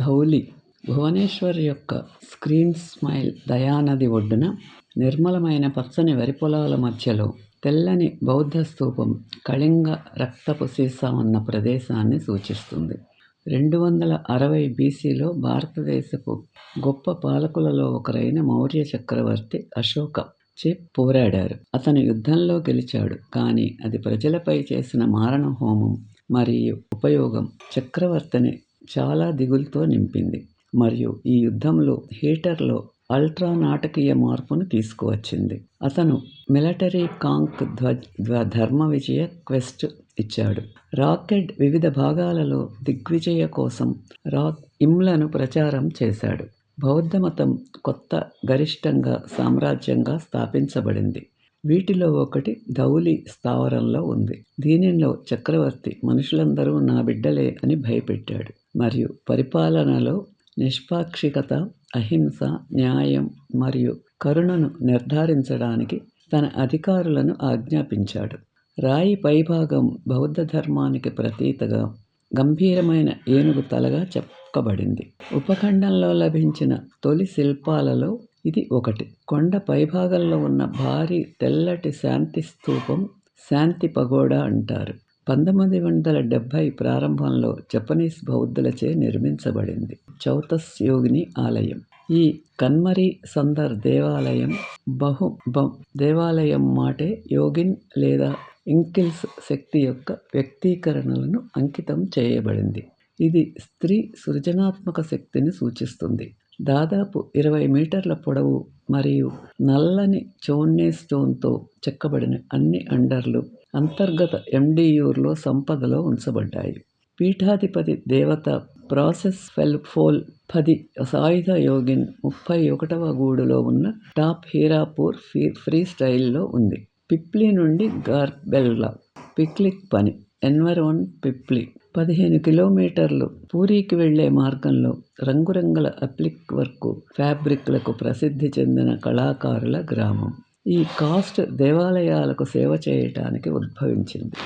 ధౌలి భువనేశ్వర్ యొక్క screen smile దయానది ఒడ్డున నిర్మలమైన పచ్చని వరి పొలాల మధ్యలో తెల్లని బౌద్ధ స్తూపం కళింగ రక్తపు సీసా ఉన్న ప్రదేశాన్ని సూచిస్తుంది. 260 బీసీలో భారతదేశపు గొప్ప పాలకులలో ఒకరైన మౌర్య చక్రవర్తి అశోక చే పోరాడారు. అతను యుద్ధంలో గెలిచాడు, కానీ అది ప్రజలపై చేసిన మారణ హోమం మరియు ఉపయోగం చక్రవర్తిని చాలా దిగులుతో నింపింది, మరియు ఈ యుద్ధంలో హీటర్లో అల్ట్రా నాటకీయ మార్పును తీసుకువచ్చింది. అతను మిలిటరీ కాంక్ ధర్మ విజయ క్వెస్ట్ ఇచ్చాడు. రాకెట్ వివిధ భాగాలలో దిగ్విజయ కోసం ఇమ్లను ప్రచారం చేశాడు. బౌద్ధ మతం కొత్త గరిష్టంగా సామ్రాజ్యంగా స్థాపించబడింది. వీటిలో ఒకటి ధౌలి స్థావరంలో ఉంది. దీనిలో చక్రవర్తి మనుషులందరూ నా బిడ్డలే అని భయపెట్టాడు, మరియు పరిపాలనలో నిష్పాక్షికత, అహింస, న్యాయం మరియు కరుణను నిర్ధారించడానికి తన అధికారులను ఆజ్ఞాపించాడు. రాయి పైభాగం బౌద్ధ ధర్మానికి ప్రతీకగా గంభీరమైన ఏనుగు తలగా చెక్కబడింది. ఉపఖండంలో లభించిన తొలి శిల్పాలలో ఇది ఒకటి. కొండ పైభాగంలో ఉన్న భారీ తెల్లటి శాంతి స్తూపం శాంతి పగోడా అంటారు. 1970 ప్రారంభంలో జపనీస్ బౌద్ధులచే నిర్మించబడింది. చౌతస్ యోగిని ఆలయం. ఈ కన్మరి సందర్ దేవాలయం దేవాలయం మాటే యోగిన్ లేదా ఇంకిల్స్ శక్తి యొక్క వ్యక్తీకరణలను అంకితం చేయబడింది. ఇది స్త్రీ సృజనాత్మక శక్తిని సూచిస్తుంది. దాదాపు 20 మీటర్ల పొడవు మరియు నల్లని చౌన్నే స్టోన్తో చెక్కబడిన అన్ని అండర్లు అంతర్గత ఎండియూర్లో సంపదలో ఉంచబడ్డాయి. పీఠాధిపతి దేవత ప్రాసెస్ ఫోల్ 10 సాయుధ యోగిన్ 31వ గూడులో ఉన్న టాప్ హీరాపూర్ ఫ్రీ స్టైల్లో ఉంది. పిప్లి నుండి గార్బెల్లా పిక్లిక్ పని ఎన్వరాన్ పిప్లి 15 కిలోమీటర్లు. పూరీకి వెళ్లే మార్గంలో రంగురంగుల అప్లిక్ వర్క్ ఫ్యాబ్రిక్లకు ప్రసిద్ధి చెందిన కళాకారుల గ్రామం. ఈ కాస్ట్ దేవాలయాలకు సేవ చేయటానికి ఉద్భవించింది.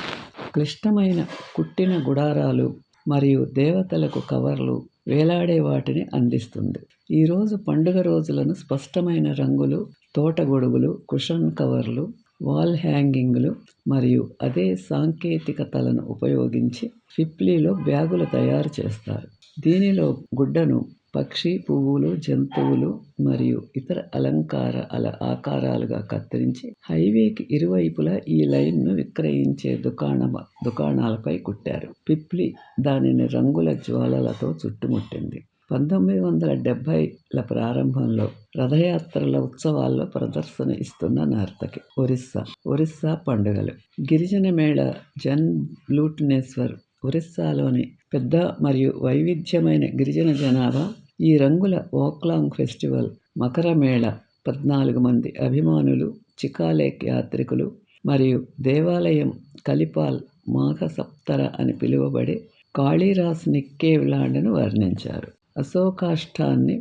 క్లిష్టమైన కుట్టిన గుడారాలు మరియు దేవతలకు కవర్లు వేలాడే వాటిని అందిస్తుంది. ఈరోజు పండుగ రోజులను స్పష్టమైన రంగులు, తోట గొడుగులు, కుషన్ కవర్లు, వాల్ హ్యాంగింగ్లు మరియు అదే సాంకేతికతలను ఉపయోగించి పిప్లీలో బ్యాగులు తయారు చేస్తారు. దీనిలో గుడ్డను పక్షి, పువ్వులు, జంతువులు మరియు ఇతర అలంకార ఆకారాలుగా కత్తిరించి హైవేకి ఇరువైపులా ఈ లైన్ను విక్రయించే దుకాణాలపై కుట్టారు. పిప్లి దానిని రంగుల జ్వాలలతో చుట్టుముట్టింది. 1970ల ప్రారంభంలో రథయాత్రల ఉత్సవాల్లో ప్రదర్శన ఇస్తున్న నర్తకి. ఒరిస్సా పండుగలు. గిరిజన మేళ జన్ బ్లూట్నేశ్వర్ ఒరిస్సాలోని పెద్ద మరియు వైవిధ్యమైన గిరిజన జనాభా. ఈ రంగుల ఓక్లాంగ్ ఫెస్టివల్ మకర మేళ 14 మంది అభిమానులు, చికాలేక్ యాత్రికులు మరియు దేవాలయం కలిపాల్ మాఘ సప్తర అని పిలువబడే కాళీరాస్ నిక్కేవ్లాండ్ను వర్ణించారు. అశోకాష్టాన్ని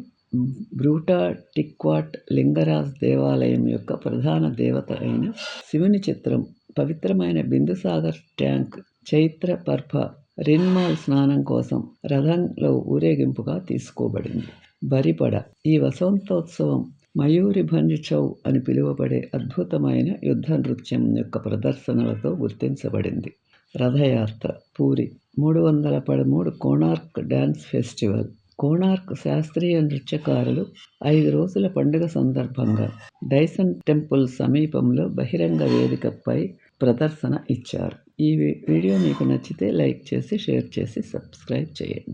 బ్రూటా టిక్వాట్ లింగరాజ్ దేవాలయం యొక్క ప్రధాన దేవత అయిన శివుని చిత్రం పవిత్రమైన బిందుసాగర్ ట్యాంక్ చైత్ర పర్భ రిన్మాల్ స్నానం కోసం రథంలో ఊరేగింపుగా తీసుకోబడింది. బరిపడ. ఈ వసంతోత్సవం మయూరి భంజ్ చౌ అని పిలువబడే అద్భుతమైన యుద్ధ నృత్యం యొక్క ప్రదర్శనలతో గుర్తించబడింది. రథయాత్ర. Puri 313 Konark dance festival. కోణార్క్ శాస్త్రీయ నృత్యకారులు 5 రోజుల పండుగ సందర్భంగా డైసన్ టెంపుల్ సమీపంలో బహిరంగ వేదికపై ప్రదర్శన ఇచ్చారు. ఈ వీడియో మీకు నచ్చితే లైక్ చేసి, షేర్ చేసి, సబ్స్క్రైబ్ చేయండి.